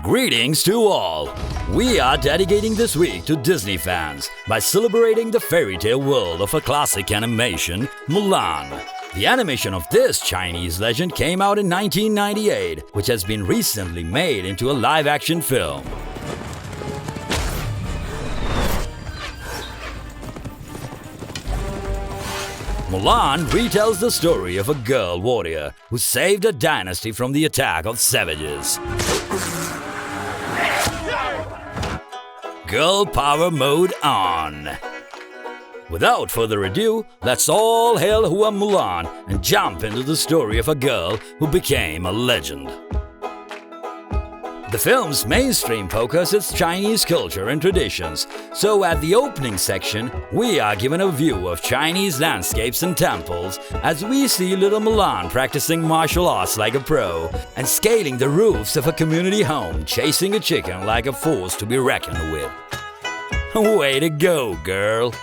Greetings to all! We are dedicating this week to Disney fans by celebrating the fairy tale world of a classic animation, Mulan. The animation of this Chinese legend came out in 1998, which has been recently made into a live-action film. Mulan retells the story of a girl warrior who saved a dynasty from the attack of savages. Girl power mode on! Without further ado, let's all hail Hua Mulan and jump into the story of a girl who became a legend. The film's mainstream focus is Chinese culture and traditions, so at the opening section, we are given a view of Chinese landscapes and temples as we see little Mulan practicing martial arts like a pro and scaling the roofs of a community home, chasing a chicken like a force to be reckoned with. Way to go, girl!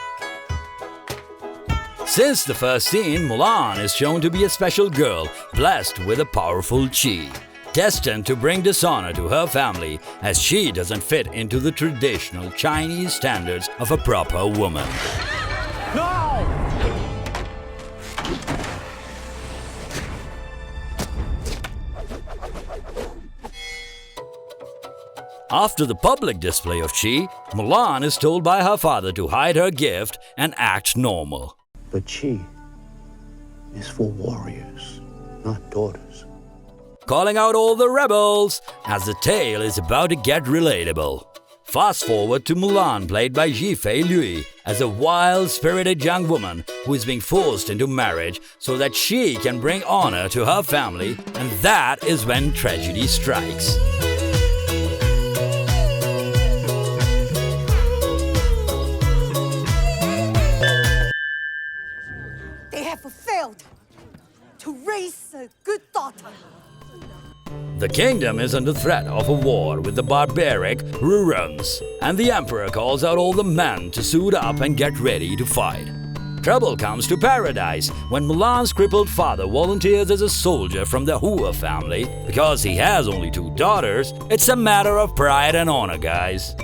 Since the first scene, Mulan is shown to be a special girl blessed with a powerful qi, destined to bring dishonor to her family as she doesn't fit into the traditional Chinese standards of a proper woman. No! After the public display of qi, Mulan is told by her father to hide her gift and act normal. But qi is for warriors, not daughters. Calling out all the rebels as the tale is about to get relatable. Fast forward to Mulan, played by Yifei Liu, as a wild-spirited young woman who is being forced into marriage so that she can bring honor to her family, and that is when tragedy strikes. They have failed to raise a good daughter. The kingdom is under threat of a war with the barbaric Hurons, and the emperor calls out all the men to suit up and get ready to fight. Trouble comes to paradise when Mulan's crippled father volunteers as a soldier from the Hua family. Because he has only 2 daughters, it's a matter of pride and honor, guys.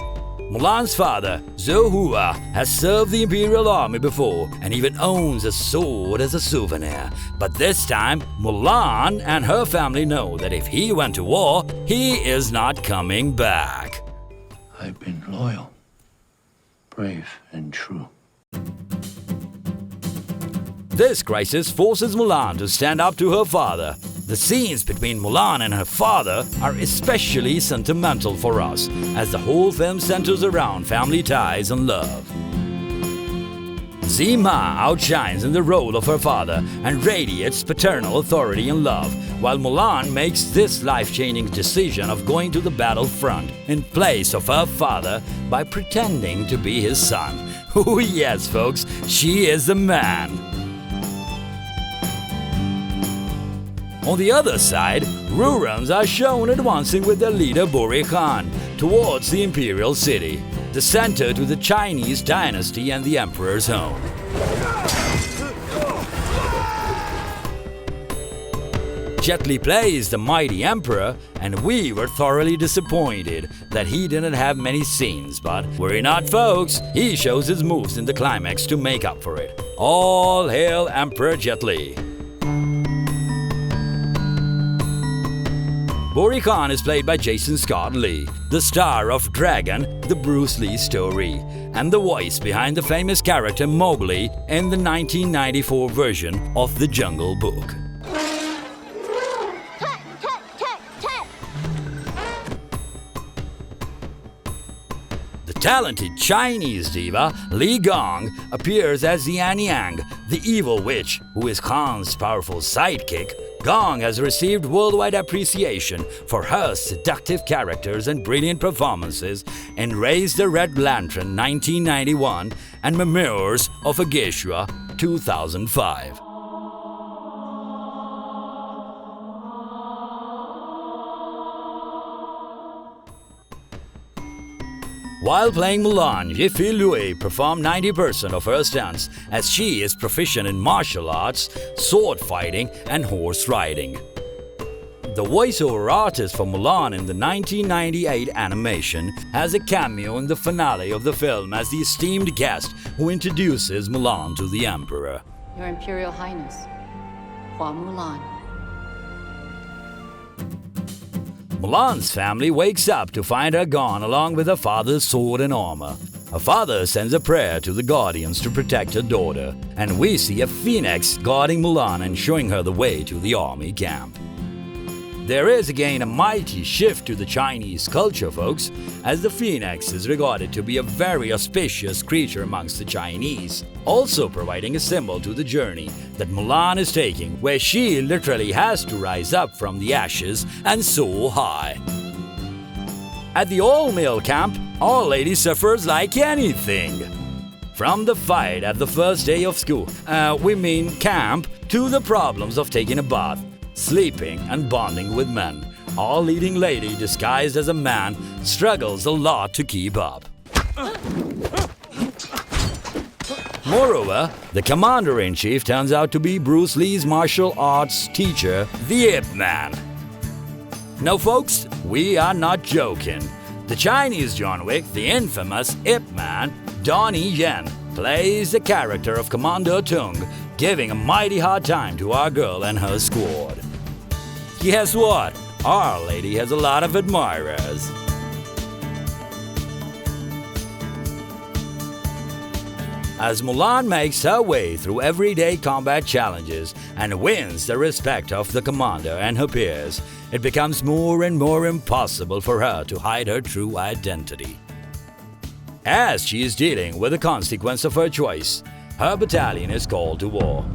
Mulan's father, Zhou Hua, has served the imperial army before and even owns a sword as a souvenir. But this time, Mulan and her family know that if he went to war, he is not coming back. I've been loyal, brave, and true. This crisis forces Mulan to stand up to her father. The scenes between Mulan and her father are especially sentimental for us, as the whole film centers around family ties and love. Zima outshines in the role of her father and radiates paternal authority and love, while Mulan makes this life-changing decision of going to the battlefront in place of her father by pretending to be his son. Oh yes, folks, she is the man. On the other side, Hurons are shown advancing with their leader Buri Khan towards the imperial city, the center to the Chinese dynasty and the emperor's home. Jet Li plays the mighty emperor, and we were thoroughly disappointed that he didn't have many scenes, but worry not, folks, he shows his moves in the climax to make up for it. All hail Emperor Jet Li! Buri Khan is played by Jason Scott Lee, the star of Dragon, the Bruce Lee story, and the voice behind the famous character Mowgli in the 1994 version of The Jungle Book. The talented Chinese diva Li Gong appears as Yan Yang, the evil witch who is Khan's powerful sidekick. Gong has received worldwide appreciation for her seductive characters and brilliant performances in Raise the Red Lantern 1991 and Memoirs of a Geisha 2005. While playing Mulan, Yifei Liu performed 90% of her stunts as she is proficient in martial arts, sword fighting and horse riding. The voiceover artist for Mulan in the 1998 animation has a cameo in the finale of the film as the esteemed guest who introduces Mulan to the Emperor. Your Imperial Highness, Hua Mulan. Mulan's family wakes up to find her gone along with her father's sword and armor. Her father sends a prayer to the guardians to protect her daughter, and we see a phoenix guarding Mulan and showing her the way to the army camp. There is again a mighty shift to the Chinese culture, folks, as the phoenix is regarded to be a very auspicious creature amongst the Chinese, also providing a symbol to the journey that Mulan is taking, where she literally has to rise up from the ashes and soar high. At the all-male camp, Our Lady suffers like anything. From the fight at the first day of school, camp, to the problems of taking a bath, sleeping and bonding with men, our leading lady disguised as a man struggles a lot to keep up. Moreover, the commander-in-chief turns out to be Bruce Lee's martial arts teacher, the Ip Man. No folks, we are not joking. The Chinese John Wick, the infamous Ip Man, Donnie plays the character of Commander Tung, giving a mighty hard time to our girl and her squad. Guess what? Our Lady has a lot of admirers. As Mulan makes her way through everyday combat challenges and wins the respect of the commander and her peers, it becomes more and more impossible for her to hide her true identity. As she is dealing with the consequence of her choice, her battalion is called to war.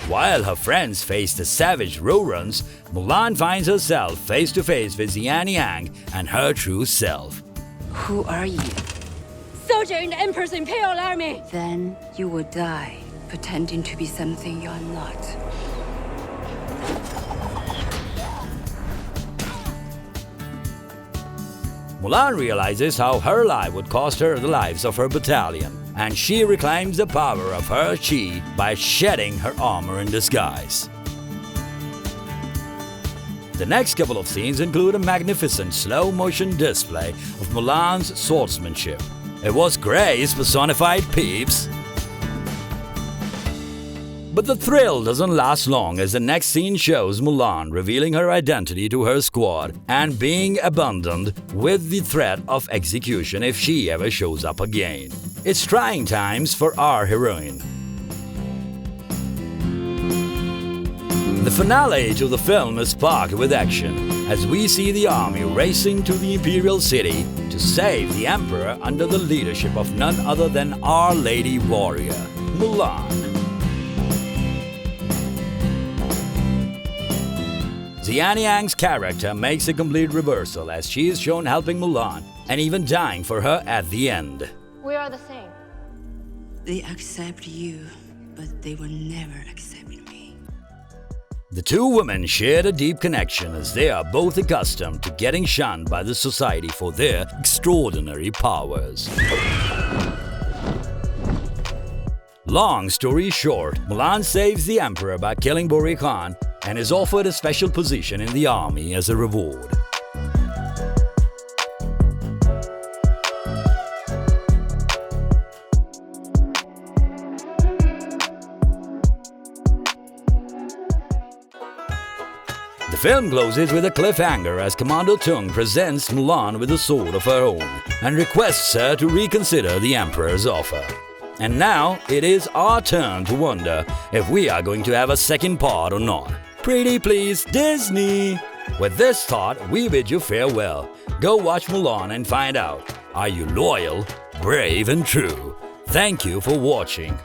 While her friends face the savage Roruns, Mulan finds herself face to face with Xian Yang and her true self. Who are you? Soldier in the Emperor's Imperial Army! Then you will die, pretending to be something you're not. Mulan realizes how her life would cost her the lives of her battalion, and she reclaims the power of her chi by shedding her armor in disguise. The next couple of scenes include a magnificent slow-motion display of Mulan's swordsmanship. It was grace personified, peeps. But the thrill doesn't last long as the next scene shows Mulan revealing her identity to her squad and being abandoned with the threat of execution if she ever shows up again. It's trying times for our heroine. The finale to the film is packed with action as we see the army racing to the Imperial City to save the Emperor under the leadership of none other than Our Lady Warrior, Mulan. Xian Yang's character makes a complete reversal as she is shown helping Mulan and even dying for her at the end. We are the same. They accept you, but they will never accept me. The two women shared a deep connection as they are both accustomed to getting shunned by the society for their extraordinary powers. Long story short, Mulan saves the Emperor by killing Bori Khan and is offered a special position in the army as a reward. The film closes with a cliffhanger as Commander Tung presents Mulan with a sword of her own and requests her to reconsider the Emperor's offer. And now it is our turn to wonder if we are going to have a second part or not. Pretty please, Disney! With this thought, we bid you farewell. Go watch Mulan and find out. Are you loyal, brave and true? Thank you for watching.